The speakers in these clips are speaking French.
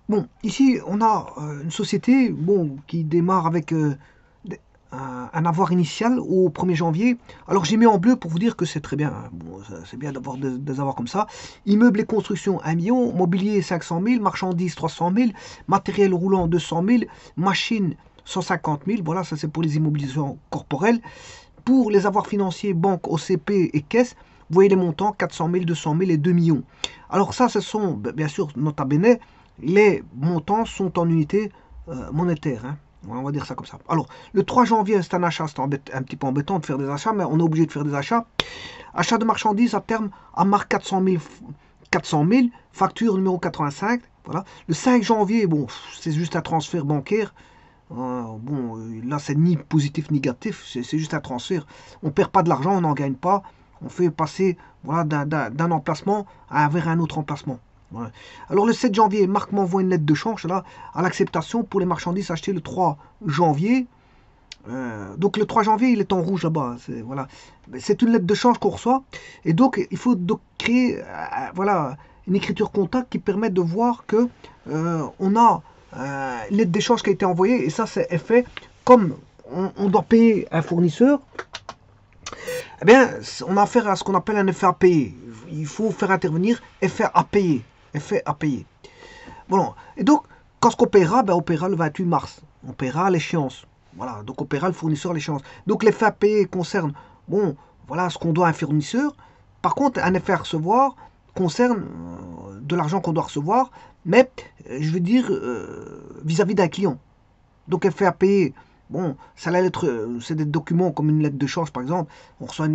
Bon, ici, on a une société bon, qui démarre avec un avoir initial au 1er janvier. Alors, j'ai mis en bleu pour vous dire que c'est très bien, hein. Bon, c'est bien d'avoir des avoirs comme ça. Immeubles et construction 1 million, mobilier 500 000, marchandises 300 000, matériel roulant 200 000, machines 150 000. Voilà, ça c'est pour les immobilisations corporelles. Pour les avoirs financiers, banque, OCP et caisse, vous voyez les montants 400 000, 200 000 et 2 millions. Alors ça, ce sont, bien sûr, nota bene, les montants sont en unités monétaires, hein. On va dire ça comme ça. Alors, le 3 janvier, c'est un achat, c'est un petit peu embêtant de faire des achats, mais on est obligé de faire des achats. Achat de marchandises à terme à marque 400 000, 400 000, facture numéro 85. Voilà. Le 5 janvier, bon, c'est juste un transfert bancaire. Bon, là, c'est ni positif ni négatif, c'est juste un transfert. On ne perd pas de l'argent, on n'en gagne pas. On fait passer voilà, d'un emplacement vers un autre emplacement. Ouais. Alors le 7 janvier, Marc m'envoie une lettre de change là, à l'acceptation pour les marchandises achetées le 3 janvier. Donc le 3 janvier, il est en rouge là-bas. Voilà. C'est une lettre de change qu'on reçoit. Et donc, il faut donc créer voilà, une écriture comptable qui permet de voir que on a une lettre d'échange qui a été envoyée. Et ça, c'est fait comme on doit payer un fournisseur. Eh bien, on a affaire à ce qu'on appelle un effet à payer. Il faut faire intervenir effet à payer. Effet à payer. Bon, et donc, quand on paiera, ben, on paiera le 28 mars. On paiera à l'échéance. Voilà, donc on paiera le fournisseur à l'échéance. Donc l'effet à payer concerne, bon, voilà ce qu'on doit à un fournisseur. Par contre, un effet à recevoir concerne de l'argent qu'on doit recevoir, mais je veux dire vis-à-vis d'un client. Donc effet à payer, bon, ça la lettre, c'est des documents comme une lettre de change par exemple. On reçoit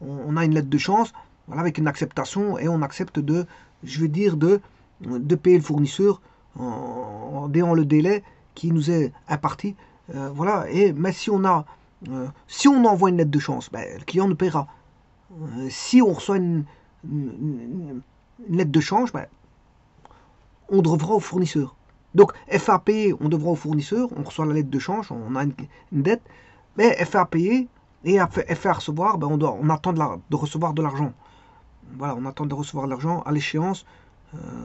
on a une lettre de change, voilà, avec une acceptation et on accepte de, je veux dire de payer le fournisseur en déant le délai qui nous est imparti. Voilà. Mais si on envoie une lettre de chance, ben, le client nous paiera. Si on reçoit une lettre de change, ben, on devra au fournisseur. Donc FA payer, on devra au fournisseur, on reçoit la lettre de change, on a une dette, mais FA payer et FA recevoir, ben, on attend de recevoir de l'argent. Voilà, on attend de recevoir de l'argent à l'échéance,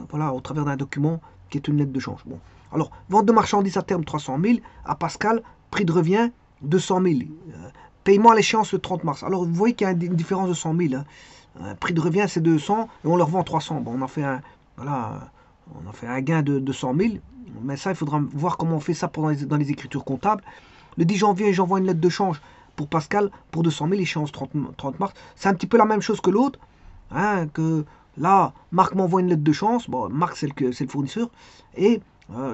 voilà, au travers d'un document qui est une lettre de change. Bon. Alors, vente de marchandises à terme 300 000, à Pascal, prix de revient 200 000. Paiement à l'échéance le 30 mars. Alors, vous voyez qu'il y a une différence de 100 000. Hein. Prix de revient c'est 200 et on leur vend 300. Bon, voilà, on a fait un gain de 100 000. Mais ça, il faudra voir comment on fait ça dans les écritures comptables. Le 10 janvier, j'envoie une lettre de change pour Pascal pour 200 000, échéance 30 mars. C'est un petit peu la même chose que l'autre. Hein, que là, Marc m'envoie une lettre de chance. Bon, Marc, c'est le fournisseur. Et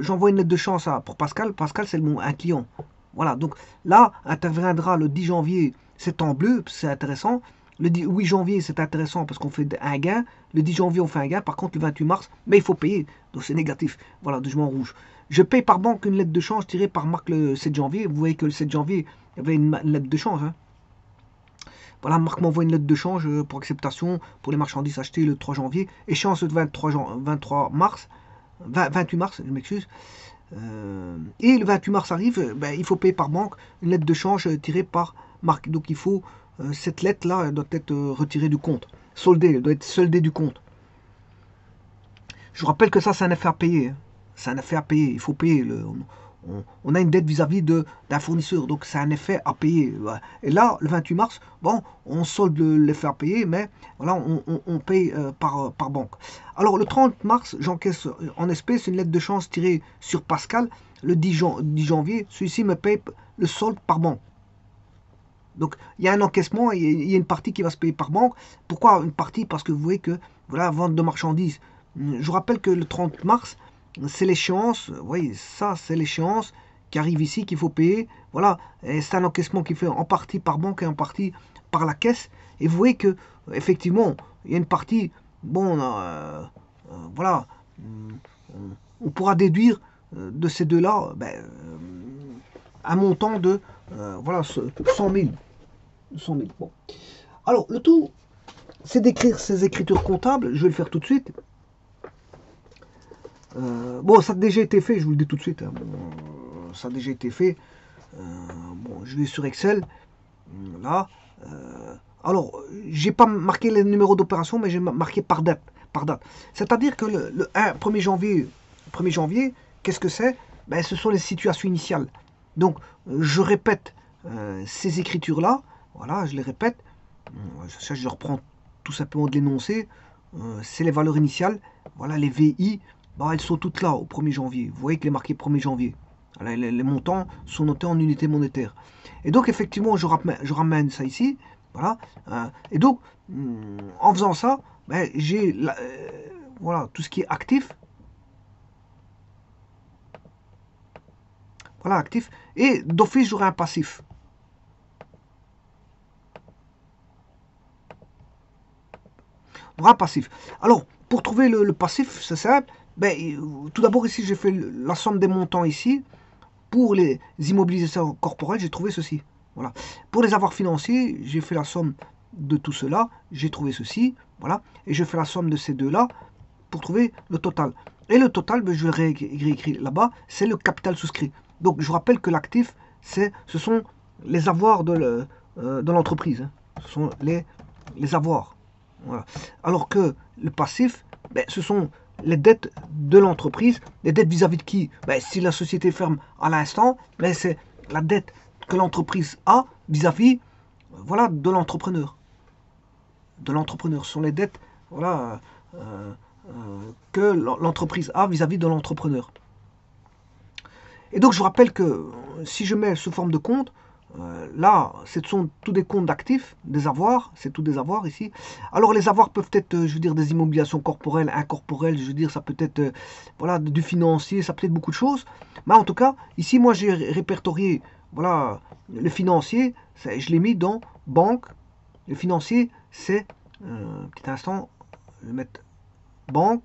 j'envoie une lettre de chance pour Pascal. Pascal, c'est un client. Voilà, donc là, interviendra le 10 janvier, c'est en bleu, c'est intéressant. Le 8 janvier, c'est intéressant parce qu'on fait un gain. Le 10 janvier, on fait un gain. Par contre, le 28 mars, mais il faut payer. Donc c'est négatif. Voilà, de en rouge. Je paye par banque une lettre de change tirée par Marc le 7 janvier. Vous voyez que le 7 janvier, il y avait une lettre de change. Hein. Voilà, Marc m'envoie une lettre de change pour acceptation pour les marchandises achetées le 3 janvier. Échéance le 23 mars. 28 mars, je m'excuse. Et le 28 mars arrive, ben, il faut payer par banque une lettre de change tirée par Marc. Donc il faut, cette lettre-là, elle doit être retirée du compte. Soldée, elle doit être soldée du compte. Je vous rappelle que ça, c'est un effet à payer. Hein. C'est un effet à payer. Il faut payer. On a une dette vis-à-vis d'un fournisseur. Donc, c'est un effet à payer. Et là, le 28 mars, bon, on solde l'effet à payer, mais voilà, on paye par banque. Alors, le 30 mars, j'encaisse en espèces une lettre de chance tirée sur Pascal. Le 10 janvier, celui-ci me paye le solde par banque. Donc, il y a un encaissement, il y a une partie qui va se payer par banque. Pourquoi une partie? Parce que vous voyez que, voilà, vente de marchandises. Je vous rappelle que le 30 mars, c'est l'échéance. Oui, ça, c'est l'échéance qui arrive ici, qu'il faut payer. Voilà, c'est un encaissement qui fait en partie par banque et en partie par la caisse. Et vous voyez que, effectivement, il y a une partie, bon, voilà, on pourra déduire de ces deux-là ben, un montant de, voilà, 100 000. 100 000. Bon. Alors, le tout, c'est d'écrire ces écritures comptables. Je vais le faire tout de suite. Bon, ça a déjà été fait, je vous le dis tout de suite. Hein. Bon, ça a déjà été fait. Bon, je vais sur Excel. Là. Alors, j'ai pas marqué les numéros d'opération, mais j'ai marqué par date. C'est-à-dire que le 1er janvier, 1er janvier, qu'est-ce que c'est? Ben, ce sont les situations initiales. Donc, je répète ces écritures-là. Voilà, je les répète. Ça, je reprends tout simplement de l'énoncé. C'est les valeurs initiales. Voilà, les VI, ben, elles sont toutes là au 1er janvier. Vous voyez qu'il est marqué 1er janvier. Voilà, les montants sont notés en unités monétaires. Et donc, effectivement, je ramène ça ici. Voilà. Et donc, en faisant ça, ben, j'ai voilà, tout ce qui est actif. Voilà, actif. Et d'office, j'aurai un passif. On aura passif. Alors, pour trouver le passif, c'est simple. Ben, tout d'abord, ici, j'ai fait la somme des montants ici. Pour les immobilisations corporelles, j'ai trouvé ceci. Voilà. Pour les avoirs financiers, j'ai fait la somme de tout cela. J'ai trouvé ceci. Voilà. Et je fais la somme de ces deux-là pour trouver le total. Et le total, ben, je vais réécrire là-bas, c'est le capital souscrit. Donc, je rappelle que l'actif, ce sont les avoirs de l'entreprise. Hein. Ce sont les avoirs. Voilà. Alors que le passif, ben, ce sont les dettes de l'entreprise. Les dettes vis-à-vis de qui? Ben, si la société ferme à l'instant, ben, c'est la dette que l'entreprise a vis-à-vis voilà, de l'entrepreneur. De l'entrepreneur. Ce sont les dettes voilà, que l'entreprise a vis-à-vis de l'entrepreneur. Et donc je vous rappelle que si je mets sous forme de compte, là, ce sont tous des comptes d'actifs, des avoirs, c'est tous des avoirs ici. Alors les avoirs peuvent être, je veux dire, des immobilisations corporelles, incorporelles, je veux dire, ça peut être voilà, du financier, ça peut être beaucoup de choses. Mais en tout cas, ici, moi, j'ai répertorié, voilà, le financier, je l'ai mis dans banque. Le financier, c'est, petit instant, je vais mettre banque.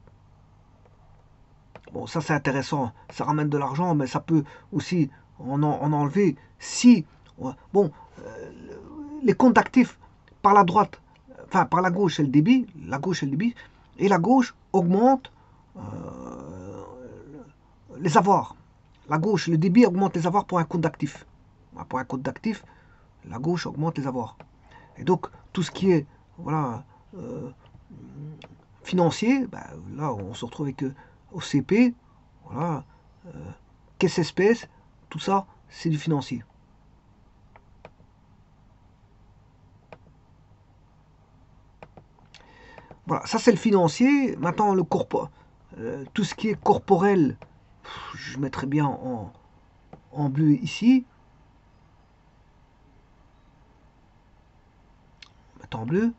Bon, ça c'est intéressant, ça ramène de l'argent, mais ça peut aussi en enlever si, bon, les comptes actifs par la droite, enfin par la gauche c'est le débit, la gauche c'est le débit, et la gauche augmente les avoirs. La gauche, le débit augmente les avoirs pour un compte d'actifs. Pour un compte d'actifs, la gauche augmente les avoirs. Et donc tout ce qui est, voilà, financier, ben, là on se retrouve avec OCP, voilà, caisse espèce, tout ça, c'est du financier. Voilà, ça c'est le financier. Maintenant, tout ce qui est corporel, je mettrai bien en bleu ici. Mettre en bleu.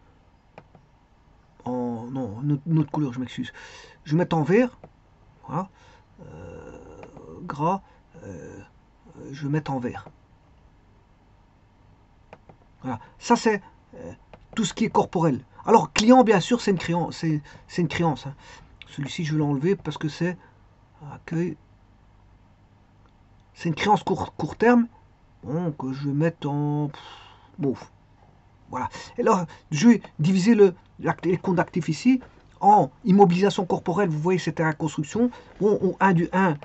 Non, une autre couleur, je m'excuse. Je vais mettre en vert. Voilà. Gras. Je vais mettre en vert. Voilà. Ça c'est tout ce qui est corporel. Alors client bien sûr c'est une créance, c'est une créance. Hein. Celui-ci je vais l'enlever parce que c'est accueil. C'est une créance court terme. Donc je vais mettre en mauve. Voilà. Et là je vais diviser les comptes d'actifs ici en immobilisation corporelle. Vous voyez c'était la construction. Bon 1 du 1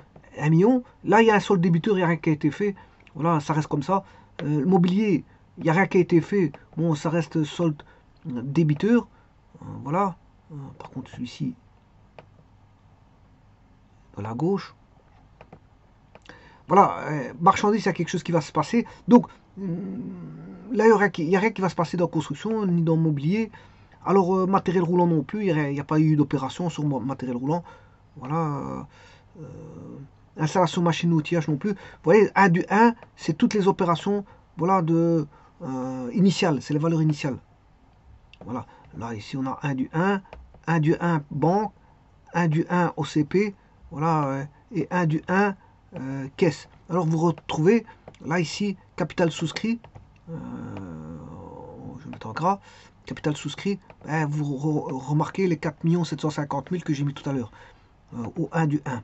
million. Là il y a un solde débiteur, il n'y a rien qui a été fait. Voilà, ça reste comme ça. Le mobilier, il n'y a rien qui a été fait. Bon, ça reste solde débiteur. Voilà. Par contre, celui-ci, de la gauche. Voilà. Marchandise, il y a quelque chose qui va se passer. Donc, là, il n'y a rien qui va se passer dans la construction, ni dans le mobilier. Alors, matériel roulant non plus. Il n'y a pas eu d'opération sur matériel roulant. Voilà. Installation machine outillage non plus. Vous voyez, 1 du 1, c'est toutes les opérations voilà, initiales. C'est les valeurs initiales. Voilà. Là, ici, on a 1 du 1 banque, 1 du 1 OCP, voilà, et 1 du 1 caisse. Alors, vous retrouvez, là, ici, capital souscrit, je vais mettre en gras, capital souscrit, vous remarquez les 4 750 000 que j'ai mis tout à l'heure, au 1 du 1.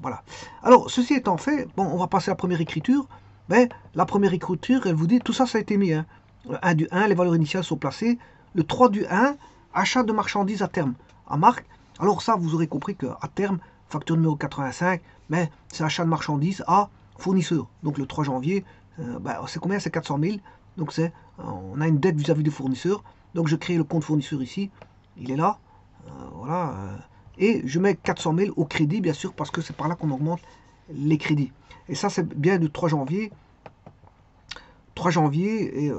Voilà. Alors, ceci étant fait, bon, on va passer à la première écriture. Mais la première écriture, elle vous dit, tout ça, ça a été mis. Hein. Le 1 du 1, les valeurs initiales sont placées. Le 3 du 1, achat de marchandises à terme, à marque. Alors ça, vous aurez compris qu'à terme, facture numéro 85, mais c'est achat de marchandises à fournisseur. Donc le 3 janvier, c'est combien? C'est 400 000. Donc on a une dette vis-à-vis des fournisseurs. Donc je crée le compte fournisseur ici. Il est là. Voilà. et je mets 400 000 au crédit, bien sûr, parce que c'est par là qu'on augmente les crédits. Et ça, c'est bien du 3 janvier. 3 janvier, et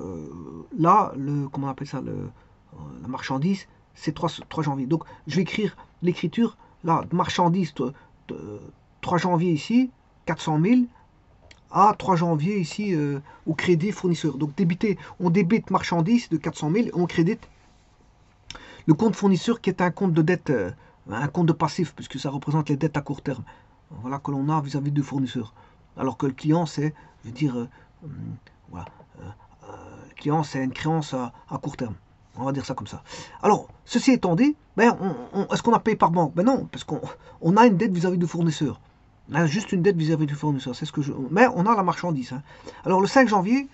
là, comment on appelle ça, la marchandise, c'est 3 janvier. Donc, je vais écrire l'écriture, là, marchandise, 3 janvier ici, 400 000, à 3 janvier ici, au crédit fournisseur. Donc, on débite marchandise de 400 000, et on crédite le compte fournisseur qui est un compte de dette, un compte de passif, puisque ça représente les dettes à court terme. Voilà, que l'on a vis-à-vis du fournisseur. Alors que le client, c'est, je veux dire, voilà, le client, c'est une créance à court terme. On va dire ça comme ça. Alors, ceci étant dit, ben, est-ce qu'on a payé par banque? Ben non, parce qu'on a une dette vis-à-vis du fournisseur. On a juste une dette vis-à-vis du fournisseur. C'est ce que mais on a la marchandise. Hein. Alors, le 5 janvier,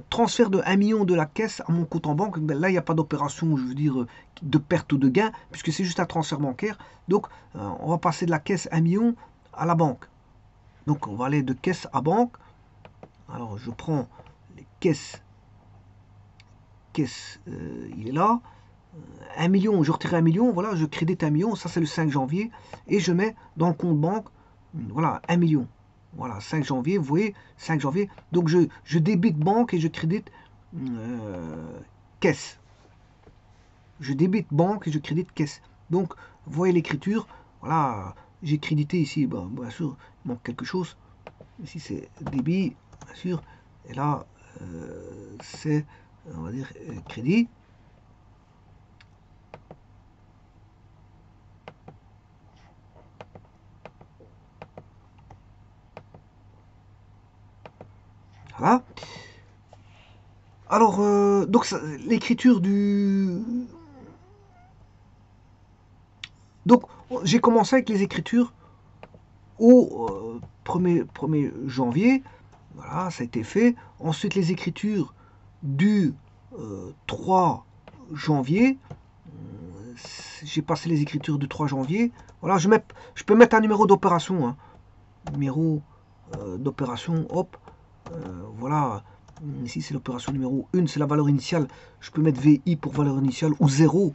transfert de 1 million de la caisse à mon compte en banque. Ben là, il n'y a pas d'opération, je veux dire, de perte ou de gain, puisque c'est juste un transfert bancaire. Donc, on va passer de la caisse 1 million à la banque. Donc, on va aller de caisse à banque. Alors, je prends les caisses. Il est là. 1 million, je retire 1 million, voilà, je crédite 1 million, ça c'est le 5 janvier, et je mets dans le compte banque, voilà, 1 million. Voilà, 5 janvier, vous voyez, 5 janvier. Donc je débite banque et je crédite caisse. Je débite banque et je crédite caisse. Donc, vous voyez l'écriture, voilà, j'ai crédité ici, ben, bien sûr, il manque quelque chose. Ici c'est débit, bien sûr, et là c'est, on va dire, crédit. Voilà. Alors, donc l'écriture du... Donc, j'ai commencé avec les écritures au 1er janvier. Voilà, ça a été fait. Ensuite, les écritures du 3 janvier. J'ai passé les écritures du 3 janvier. Voilà, je peux mettre un numéro d'opération. Hein. Numéro d'opération, hop. Voilà. Ici, c'est l'opération numéro 1, c'est la valeur initiale. Je peux mettre VI pour valeur initiale ou 0.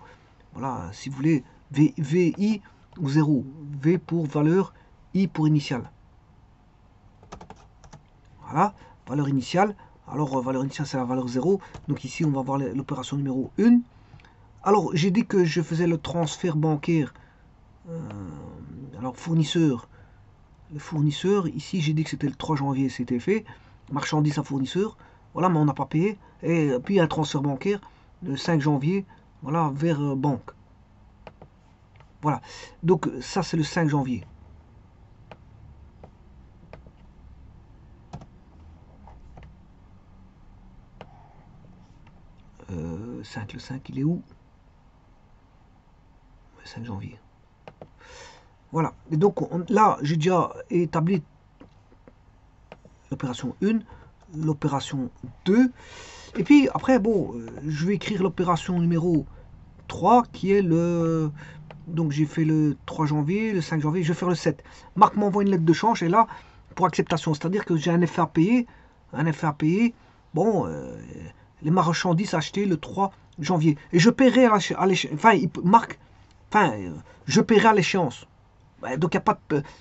Voilà, si vous voulez, VI ou 0. V pour valeur, I pour initiale. Voilà, valeur initiale. Alors, valeur initiale, c'est la valeur 0. Donc ici, on va voir l'opération numéro 1. Alors, j'ai dit que je faisais le transfert bancaire. Alors, fournisseur. Le fournisseur, ici, j'ai dit que c'était le 3 janvier, c'était fait. Marchandise à fournisseur. Voilà, mais on n'a pas payé. Et puis un transfert bancaire le 5 janvier, voilà, vers banque. Voilà. Donc ça c'est le 5 janvier. 5, le 5, il est où? Le 5 janvier. Voilà. Et donc là, j'ai déjà établi l'opération 1, l'opération 2. Et puis après, bon, je vais écrire l'opération numéro 3 qui est le... Donc j'ai fait le 3 janvier, le 5 janvier, je vais faire le 7. Marc m'envoie une lettre de change et là, pour acceptation, c'est-à-dire que j'ai un effet à payer. Un effet à payer. Bon, les marchandises achetées le 3 janvier. Et je paierai à l'échéance. Enfin, Marc, enfin, je paierai à l'échéance. Donc il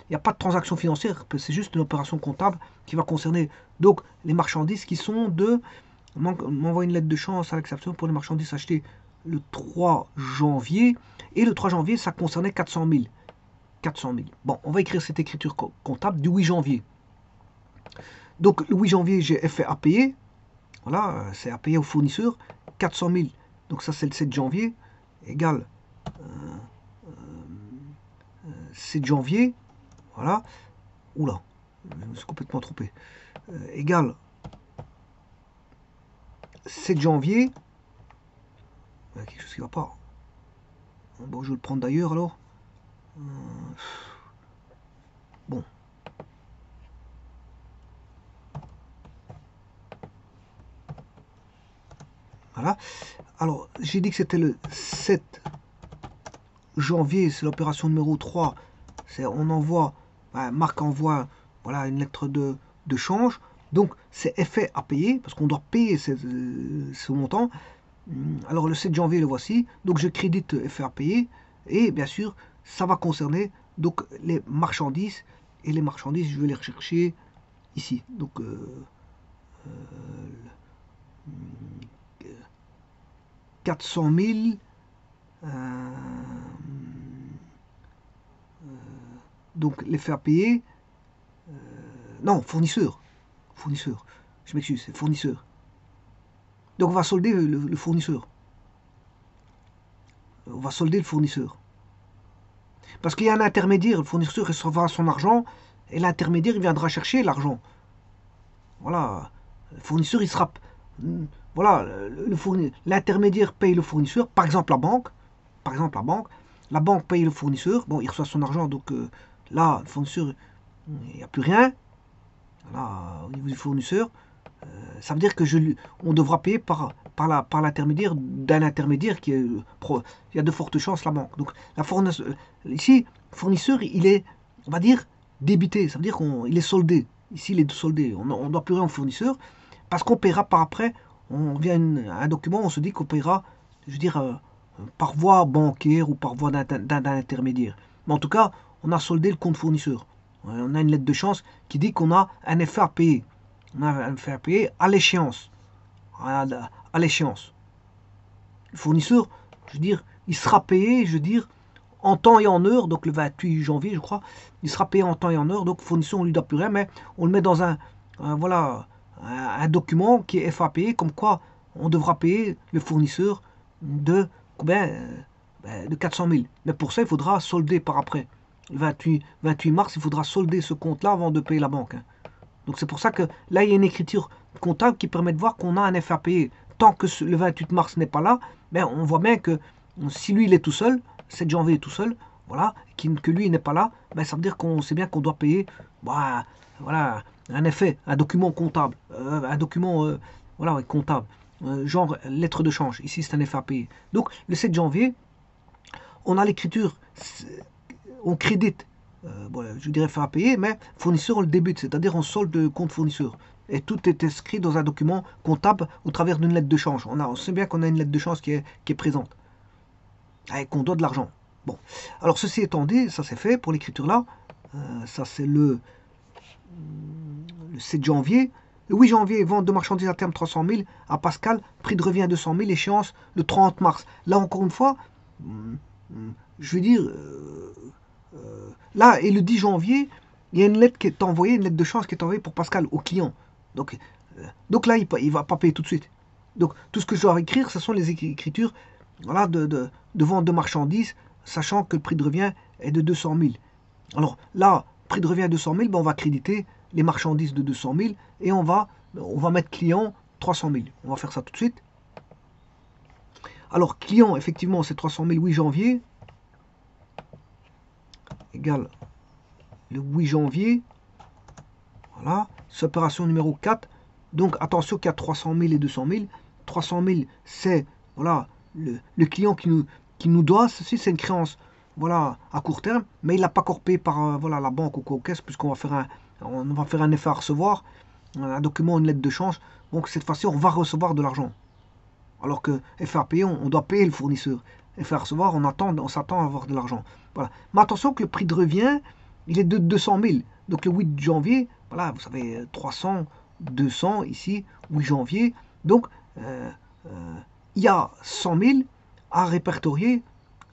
n'y a pas de transaction financière, c'est juste une opération comptable qui va concerner donc les marchandises qui sont de... M'envoie une lettre de chance à l'acceptation pour les marchandises achetées le 3 janvier. Et le 3 janvier, ça concernait 400 000. 400 000. Bon, on va écrire cette écriture comptable du 8 janvier. Donc le 8 janvier, j'ai effet à payer. Voilà, c'est à payer au fournisseur. 400 000. Donc ça, c'est le 7 janvier. Égal 7 janvier. Voilà. Oula, je me suis complètement trompé. Égal 7 janvier. Il y a quelque chose qui ne va pas. Bon, je vais le prendre d'ailleurs alors. Bon. Voilà. Alors, j'ai dit que c'était le 7 janvier, c'est l'opération numéro 3. On envoie, Marc envoie voilà, une lettre de change. Donc, c'est effet à payer, parce qu'on doit payer ce montant. Alors, le 7 janvier, le voici. Donc, je crédite effet à payer. Et bien sûr, ça va concerner donc les marchandises. Et les marchandises, je vais les rechercher ici. Donc, 400 000. euh, donc, les faire payer. Non, fournisseur. Fournisseur. Je m'excuse, c'est fournisseur. Donc, on va solder le fournisseur. On va solder le fournisseur. Parce qu'il y a un intermédiaire. Le fournisseur recevra son argent et l'intermédiaire il viendra chercher l'argent. Voilà. Le fournisseur, il sera. Voilà. L'intermédiaire paye le fournisseur. Par exemple, la banque. Par exemple, la banque. La banque paye le fournisseur. Bon, il reçoit son argent. Donc là, le fournisseur, il n'y a plus rien. Voilà, au niveau du fournisseur. Ça veut dire que on devra payer par l'intermédiaire d'un intermédiaire qui est. Il y a de fortes chances la banque. Donc, ici, le fournisseur, il est, on va dire, débité. Ça veut dire qu'il est soldé. Ici, il est soldé. On ne doit plus rien au fournisseur parce qu'on paiera par après. On vient à un document, on se dit qu'on paiera, je veux dire, par voie bancaire ou par voie d'un intermédiaire. Mais en tout cas, on a soldé le compte fournisseur. On a une lettre de chance qui dit qu'on a un effet à payer. On a un effet à payer à l'échéance. À l'échéance. Le fournisseur, je veux dire, il sera payé, je veux dire, en temps et en heure, donc le 28 janvier, je crois, il sera payé en temps et en heure, donc le fournisseur, on lui doit plus rien, mais on le met dans voilà, un document qui est FAPé, comme quoi on devra payer le fournisseur de combien de 400 000. Mais pour ça, il faudra solder par après. Le 28 mars, il faudra solder ce compte-là avant de payer la banque. Hein. Donc c'est pour ça que là, il y a une écriture comptable qui permet de voir qu'on a un effet à payer. Tant que le 28 mars n'est pas là, ben, on voit bien que si lui, il est tout seul, 7 janvier est tout seul, voilà, que lui, il n'est pas là, ben, ça veut dire qu'on sait bien qu'on doit payer, bah, voilà, un effet, un document comptable, un document voilà, comptable, genre lettre de change. Ici, c'est un effet à payer. Donc, le 7 janvier, on a l'écriture, on crédite, je dirais faire à payer, mais fournisseur, on le débute, c'est-à-dire on solde le compte fournisseur. Et tout est inscrit dans un document comptable au travers d'une lettre de change. On sait bien qu'on a une lettre de change qui est présente, et qu'on doit de l'argent. Bon, alors ceci étant dit, ça c'est fait pour l'écriture là. Ça c'est le 7 janvier. Le 8 janvier, vente de marchandises à terme 300 000 à Pascal, prix de revient 200 000, échéance le 30 mars. Là encore une fois, je veux dire, là, et le 10 janvier, il y a une lettre qui est envoyée, une lettre de chance qui est envoyée pour Pascal au client. Donc là, il ne va pas payer tout de suite. Donc tout ce que je dois écrire, ce sont les écritures voilà, de vente de marchandises, sachant que le prix de revient est de 200 000. Alors là, prix de revient 200 000, ben on va créditer les marchandises de 200 000 et on va mettre client 300 000. On va faire ça tout de suite. Alors client, effectivement, c'est 300 000 8 janvier, égale le 8 janvier. Voilà, c'est opération numéro 4. Donc attention qu'il y a 300 000 et 200 000. 300 000, c'est voilà, le client qui nous doit. Ceci, c'est une créance voilà, à court terme, mais il n'a pas encore payé par voilà, la banque ou quoi, caisse, puisqu'on va faire un effet à recevoir, un document, une lettre de change. Donc cette fois-ci, on va recevoir de l'argent. Alors que effet à payer, on doit payer le fournisseur. Effet à recevoir, on s'attend à avoir de l'argent. Voilà. Mais attention que le prix de revient, il est de 200 000. Donc le 8 janvier, voilà, vous savez, 300, 200 ici, 8 janvier. Donc, il y a 100 000 à répertorier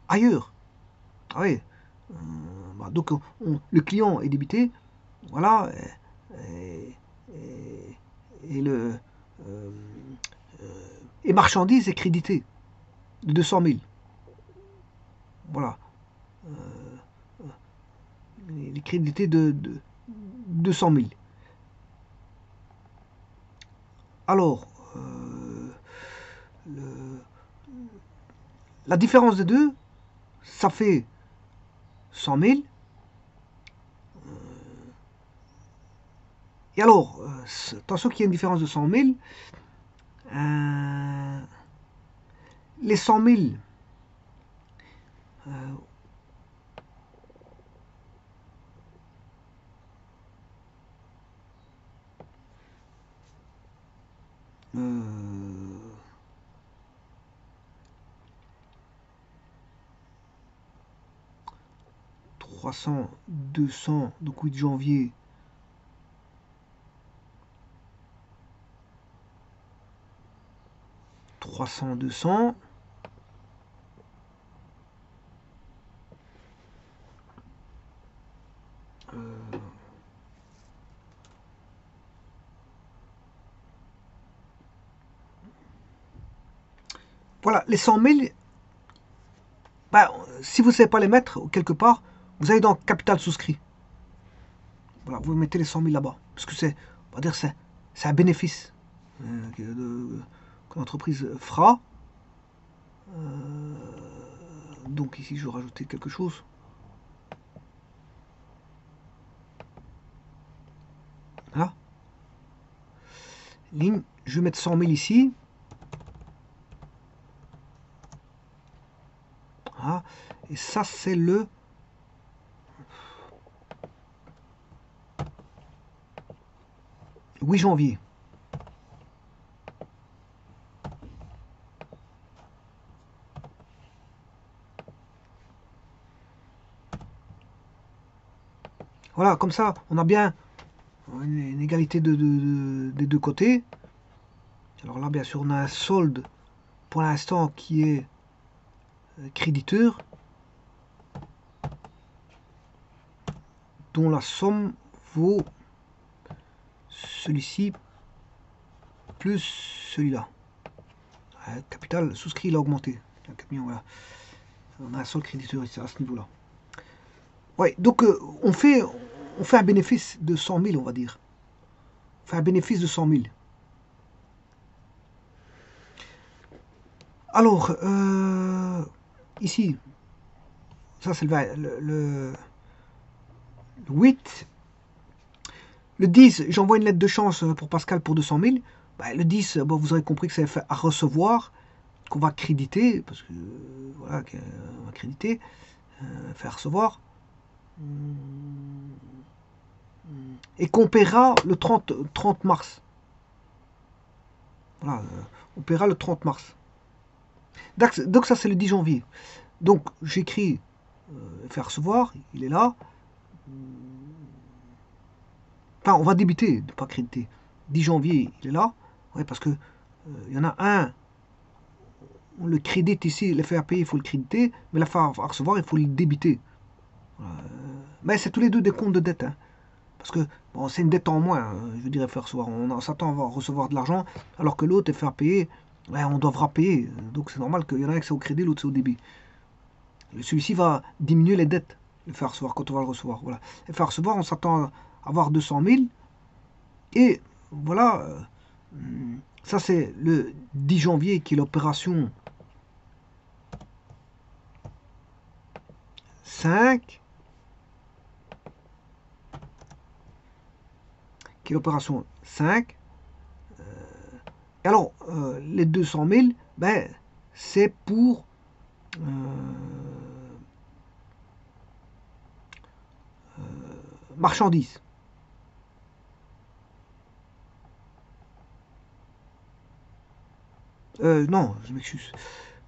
ailleurs. Ah oui. Donc, le client est débité. Voilà. Et, et le. Et marchandise est crédité de 200 000. Voilà. Il est crédité de 200 000. Alors, la différence des deux, ça fait 100 000. Et alors, attention qu'il y a une différence de 100 000. Les 100 000, 300, 200, donc 8 janvier. « 300, 200. Voilà, les 100 000, bah, si vous ne savez pas les mettre quelque part, vous allez dans capital souscrit. Voilà, vous mettez les 100 000 là-bas. Parce que c'est, on va dire, c'est un bénéfice que l'entreprise fera. Donc ici, je vais rajouter quelque chose. Voilà. Ligne, je vais mettre 100 000 ici. Voilà. Et ça, c'est le 8 janvier. Voilà, comme ça, on a bien une égalité des deux côtés. Alors là, bien sûr, on a un solde pour l'instant qui est créditeur, dont la somme vaut celui-ci plus celui-là. Capital souscrit, il a augmenté. Voilà. On a un solde créditeur ici, à ce niveau-là. Ouais, donc on fait un bénéfice de 100 000, on va dire. On fait un bénéfice de 100 000. Alors, ici, ça c'est le 8. Le 10, j'envoie une lettre de chance pour Pascal pour 200 000. Bah, le 10, bon, vous aurez compris que c'est fait à recevoir, qu'on va créditer, parce que voilà, qu'on va créditer, faire recevoir. Et qu'on paiera le 30 mars. Voilà, on paiera le 30 mars. Donc ça c'est le 10 janvier. Donc j'écris faire recevoir, il est là. Enfin, on va débiter, pas créditer. 10 janvier, il est là. Ouais, parce que il y en a un, on le crédite ici, le faire payer, il faut le créditer, mais la faire recevoir, il faut le débiter. Mais c'est tous les deux des comptes de dette. Hein. Parce que bon, c'est une dette en moins, hein, je dirais faire recevoir. On s'attend à recevoir de l'argent, alors que l'autre est faire payer, ouais, on devra payer. Donc c'est normal qu'il y en a un qui c'est au crédit, l'autre c'est au débit. Celui-ci va diminuer les dettes, le faire recevoir, quand on va le recevoir. Voilà. Le faire recevoir, on s'attend à avoir 200 000. Et voilà, ça c'est le 10 janvier qui est l'opération 5. Qui est l'opération 5. Et alors, les 200 000, ben, c'est pour marchandises. Non, je m'excuse.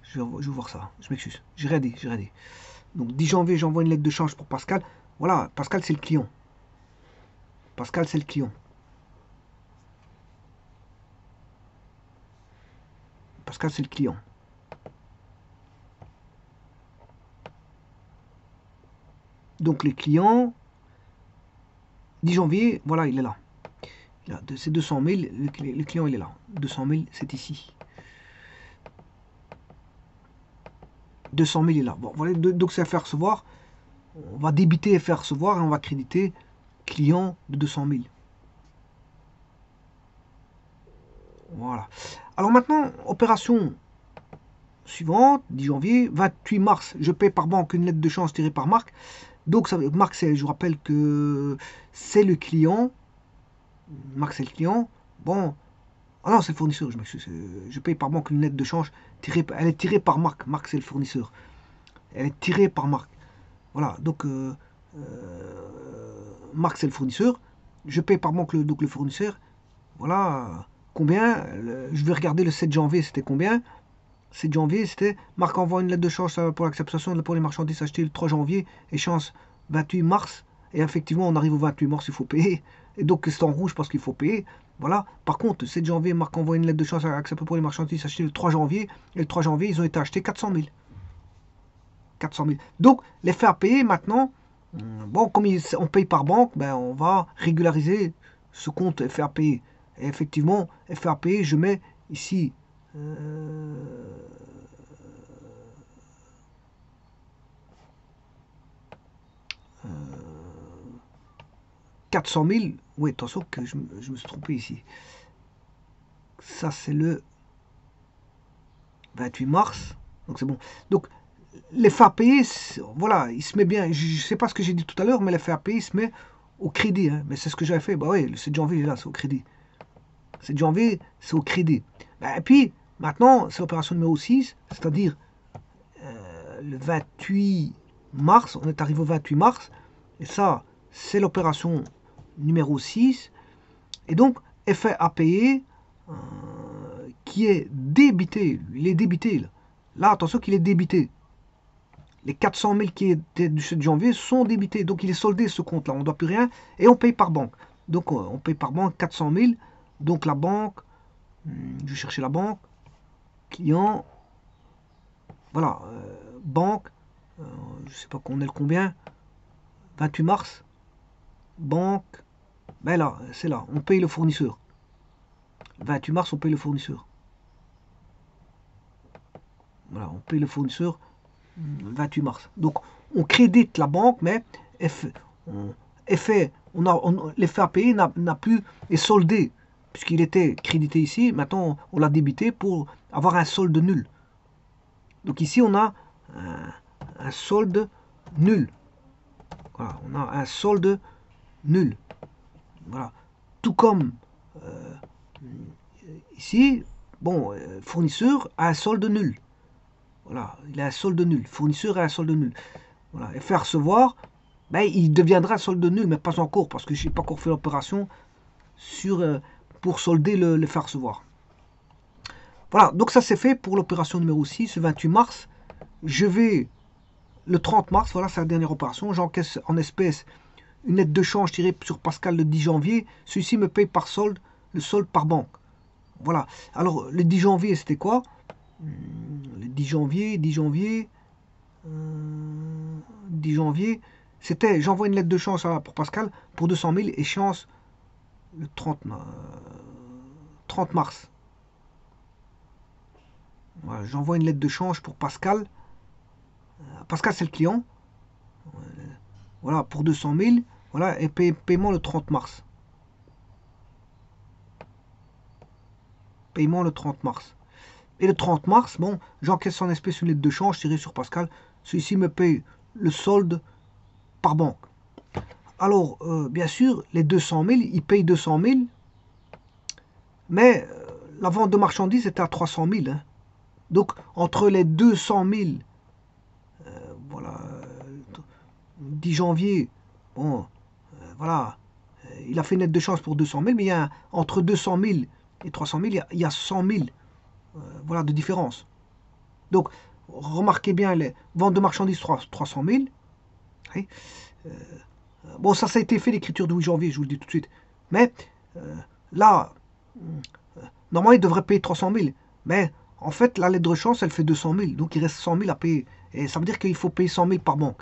Je vais voir ça. Je m'excuse. J'ai rien dit. Donc, 10 janvier, j'envoie une lettre de change pour Pascal. Voilà, Pascal, c'est le client. Pascal, c'est le client. Pascal, c'est le client. Donc, les clients, 10 janvier, voilà, il est là. C'est 200 000, le client, il est là. 200 000, c'est ici. 200 000 est là. Bon, voilà, donc c'est à faire recevoir. On va débiter et faire recevoir et on va créditer client de 200 000. Voilà. Alors maintenant, opération suivante, 10 janvier, 28 mars, je paie par banque une lettre de chance tirée par Marc. Donc, Marc, je vous rappelle que c'est le client. Marc, c'est le client. Bon. Ah non, c'est le fournisseur, je m'excuse. Je paye par banque une lettre de change. Elle est tirée par Marc. Marc, c'est le fournisseur. Elle est tirée par Marc. Voilà, donc Marc, c'est le fournisseur. Je paye par banque donc le fournisseur. Voilà. Combien je vais regarder le 7 janvier, c'était combien 7 janvier, c'était Marc envoie une lettre de change pour l'acceptation pour les marchandises achetées le 3 janvier. Échéance 28 mars, et effectivement, on arrive au 28 mars, il faut payer. Et donc, c'est en rouge parce qu'il faut payer. Voilà. Par contre, 7 janvier, Marc envoie une lettre de chance à accepter pour les marchandises achetées le 3 janvier. Et le 3 janvier, ils ont été achetés 400 000. 400 000. Donc, les faire payer maintenant, bon, comme on paye par banque, ben, on va régulariser ce compte faire payer. Et effectivement, faire payer, je mets ici 400 000. Oui, attention que je me suis trompé ici. Ça, c'est le 28 mars. Donc, c'est bon. Donc, les faire payer, voilà, il se met bien. Je ne sais pas ce que j'ai dit tout à l'heure, mais les faire payer, il se met au crédit. Hein. Mais c'est ce que j'avais fait. Bah oui, le 7 janvier, là, c'est au crédit. 7 janvier, c'est au crédit. Et puis, maintenant, c'est l'opération numéro 6, c'est-à-dire le 28 mars. On est arrivé au 28 mars. Et ça, c'est l'opération numéro 6. Et donc, effet à payer qui est débité. Il est débité. Là, attention qu'il est débité. Les 400 000 qui étaient du 7 janvier sont débités. Donc, il est soldé ce compte-là. On ne doit plus rien. Et on paye par banque. Donc, on paye par banque 400 000. Donc, la banque, je vais chercher la banque. Client. Voilà. Banque. Je ne sais pas qu'on est le combien. 28 mars. Banque. Ben là, c'est là. On paye le fournisseur. 28 mars, on paye le fournisseur. Voilà, on paye le fournisseur 28 mars. Donc, on crédite la banque, mais l'effet à payer n'a plus est soldé, puisqu'il était crédité ici. Maintenant, on l'a débité pour avoir un solde nul. Donc ici, on a un solde nul. Voilà, on a un solde nul. Voilà. Tout comme ici, bon, fournisseur a un solde nul. Voilà, il a un solde nul. Fournisseur a un solde nul. Voilà. Et faire recevoir, ben, il deviendra solde nul, mais pas encore, parce que je n'ai pas encore fait l'opération pour solder le faire recevoir. Voilà, donc ça c'est fait pour l'opération numéro 6, le 28 mars. Je vais, le 30 mars, voilà, c'est la dernière opération. J'encaisse en espèces une lettre de change tirée sur Pascal le 10 janvier. Celui-ci me paye par solde, le solde par banque. Voilà. Alors, le 10 janvier, c'était quoi? Le 10 janvier, 10 janvier, c'était, j'envoie une lettre de chance pour Pascal pour 200 000, échéance le 30 mars. Voilà, j'envoie une lettre de change pour Pascal. Pascal, c'est le client. Voilà, pour 200 000. Voilà, et paiement le 30 mars. Paiement le 30 mars. Et le 30 mars, bon, j'encaisse en espèces une lettre de change tirée sur Pascal. Celui-ci me paye le solde par banque. Alors, bien sûr, les 200 000, il paye 200 000. Mais la vente de marchandises était à 300 000. Hein. Donc, entre les 200 000, voilà, 10 janvier, bon, voilà, il a fait une lettre de chance pour 200 000, mais il y a entre 200 000 et 300 000, il y a 100 000 voilà, de différence. Donc, remarquez bien les ventes de marchandises 300 000. Oui. Bon, ça a été fait l'écriture de 8 janvier, je vous le dis tout de suite. Mais là, normalement, il devrait payer 300 000. Mais en fait, la lettre de chance, elle fait 200 000. Donc, il reste 100 000 à payer. Et ça veut dire qu'il faut payer 100 000 par banque.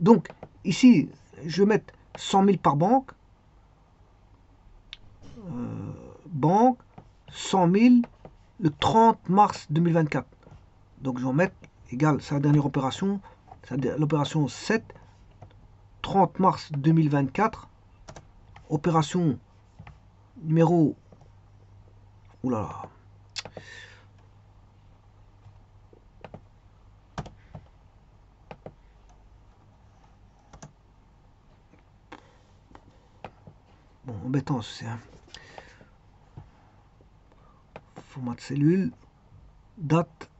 Donc, ici, je vais mettre 100 000 par banque. Banque, 100 000, le 30 mars 2024. Donc, je vais en mettre égal, c'est la dernière opération. C'est l'opération 7, 30 mars 2024. Opération numéro... Oula. Bon, embêtant, c'est un format de cellule, date,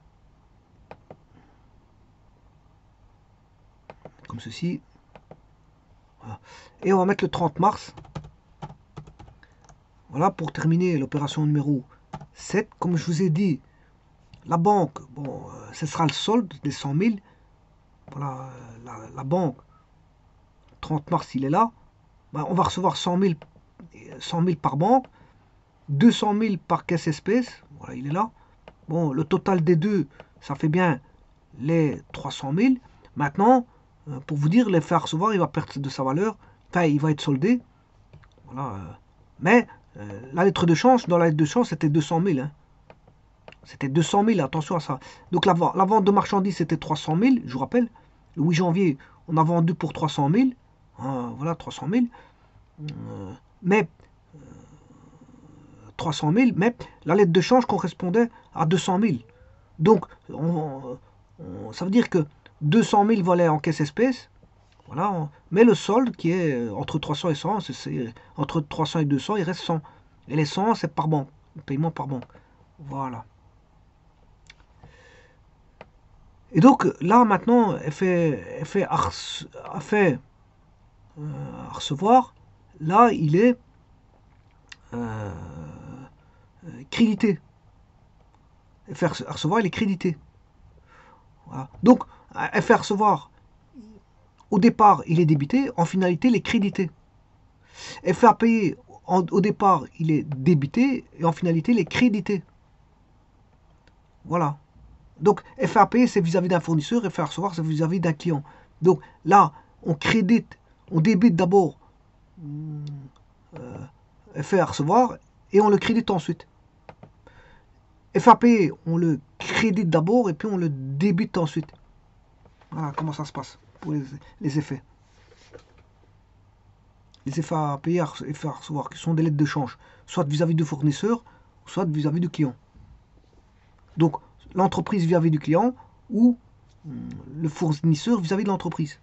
comme ceci. Voilà. Et on va mettre le 30 mars. Voilà, pour terminer l'opération numéro 7. Comme je vous ai dit, la banque, bon, ce sera le solde des 100 000. Voilà, la banque, 30 mars, il est là. Ben, on va recevoir 100 000 par banque, 200 000 par caisse espèce. Voilà, il est là. Bon, le total des deux, ça fait bien les 300 000. Maintenant, pour vous dire, les faire recevoir, il va perdre de sa valeur. Enfin, il va être soldé. Voilà. Mais la lettre de change, dans la lettre de change, c'était 200 000. Hein. C'était 200 000, attention à ça. Donc la vente de marchandises, c'était 300 000, je vous rappelle. Le 8 janvier, on a vendu pour 300 000. Voilà, 300 000. Mais 300 000, mais la lettre de change correspondait à 200 000. Donc, ça veut dire que 200 000 valaient en caisse espèce. Voilà, mais le solde qui est entre 300 et 100, entre 300 et 200, il reste 100. Et les 100, c'est par banque, le paiement par banque. Voilà. Et donc là maintenant, elle fait à recevoir. Là, il est crédité. Elle fait à recevoir, il est crédité. Voilà. Donc, elle fait à recevoir. Au départ, il est débité. En finalité, il est crédité. Elle fait à payer. Au départ, il est débité. Et en finalité, il est crédité. Voilà. Donc, FAP, c'est vis-à-vis d'un fournisseur, et faire recevoir, c'est vis-à-vis d'un client. Donc, là, on débite d'abord FR recevoir, et on le crédite ensuite. FAP, on le crédite d'abord, et puis on le débite ensuite. Voilà comment ça se passe pour les effets. Les effets à payer et faire recevoir, qui sont des lettres de change, soit vis-à-vis du fournisseur, soit vis-à-vis du client. Donc, l'entreprise vis-à-vis du client ou le fournisseur vis-à-vis de l'entreprise.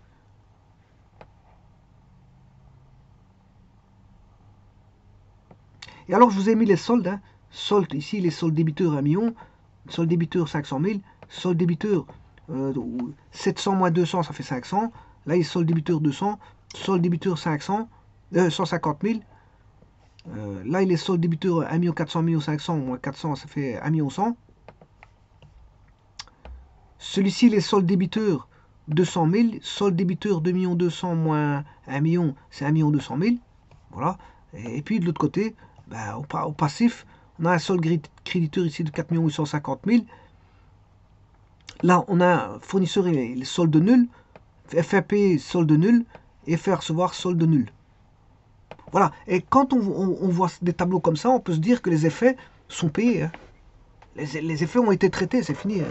Et alors, je vous ai mis les soldes. Hein. Soldes, ici, les soldes débiteurs 1 million, solde débiteur 500 000, solde débiteur 700 moins 200, ça fait 500. Là, il est solde débiteur 200, solde débiteur 150 000. Là, il est solde débiteur 1 400 500 moins 400, ça fait 1 100 000. Celui-ci, les soldes débiteurs 200 000, solde débiteur 2 200 000 moins 1 million, c'est 1 200 000. Voilà. Et puis de l'autre côté, ben, au passif, on a un solde créditeur ici de 4 850 000. Là, on a un fournisseur et le solde nul, FAP solde nul, et faire recevoir solde nul. Voilà. Et quand on voit des tableaux comme ça, on peut se dire que les effets sont payés. Hein. Les effets ont été traités, c'est fini.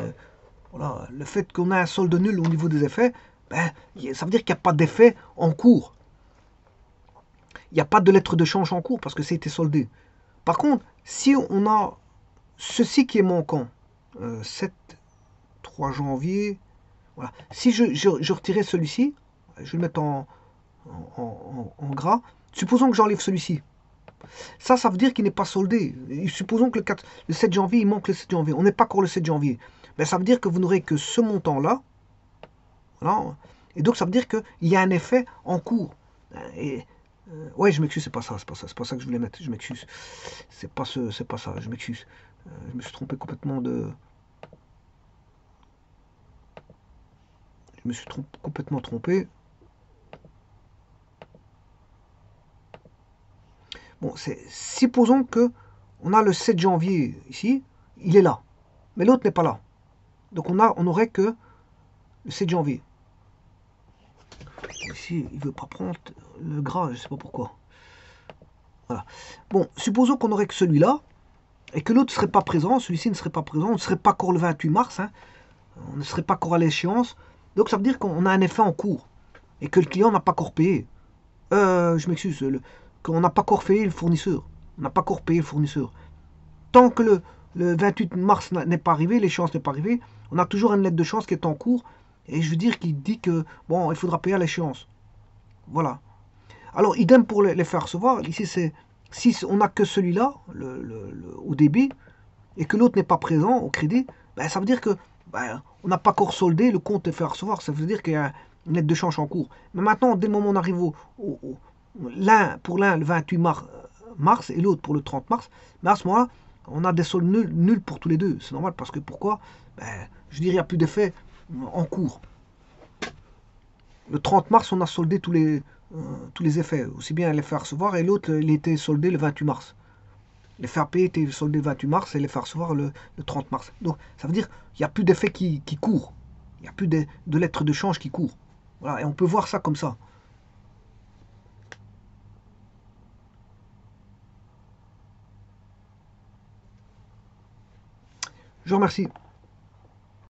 Voilà. Le fait qu'on a un solde nul au niveau des effets, ben, ça veut dire qu'il n'y a pas d'effet en cours. Il n'y a pas de lettre de change en cours parce que ça a été soldé. Par contre, si on a ceci qui est manquant, 3 janvier, voilà. Si je retirais celui-ci, je vais le mettre en gras, supposons que j'enlève celui-ci. Ça veut dire qu'il n'est pas soldé. Et supposons que le 7 janvier, il manque le 7 janvier. On n'est pas encore le 7 janvier. Ben, ça veut dire que vous n'aurez que ce montant-là. Voilà. Et donc, ça veut dire qu'il y a un effet en cours. Et, ouais, je m'excuse, c'est pas ça que je voulais mettre. Je m'excuse. C'est pas ça, je m'excuse. Je me suis trompé complètement de... Je me suis complètement trompé. Bon, supposons que on a le 7 janvier ici, il est là, mais l'autre n'est pas là. Donc on aurait que le 7 janvier. Ici, il ne veut pas prendre le gras, je ne sais pas pourquoi. Voilà. Bon, supposons qu'on aurait que celui-là, et que l'autre ne serait pas présent, celui-ci ne serait pas présent, on ne serait pas encore le 28 mars, hein, on ne serait pas encore à l'échéance. Donc ça veut dire qu'on a un effet en cours, et que le client n'a pas encore payé. Je m'excuse, qu'on n'a pas encore payé le fournisseur. On n'a pas encore payé le fournisseur. Tant que le 28 mars n'est pas arrivé, l'échéance n'est pas arrivée, on a toujours une lettre de chance qui est en cours, et je veux dire qu'il dit que, bon, il faudra payer à l'échéance. Voilà. Alors, idem pour les faire recevoir. Ici, c'est si on n'a que celui-là, au débit, et que l'autre n'est pas présent au crédit, ben, ça veut dire que ben, on n'a pas encore soldé le compte de faire recevoir. Ça veut dire qu'il y a une lettre de change en cours. Mais maintenant, dès le moment où on arrive pour l'un le 28 mars et l'autre pour le 30 mars, mais à ce moment-là, on a des soldes nuls pour tous les deux. C'est normal parce que pourquoi? Ben, je dirais il n'y a plus d'effet en cours. Le 30 mars, on a soldé tous les tous les effets, aussi bien l'effet à recevoir et l'autre, il était soldé le 28 mars. L'effet à payer était soldé le 28 mars et l'effet à recevoir le 30 mars. Donc ça veut dire qu'il n'y a plus d'effet qui court. Il n'y a plus de lettres de change qui courent. Voilà, et on peut voir ça comme ça. Je vous remercie.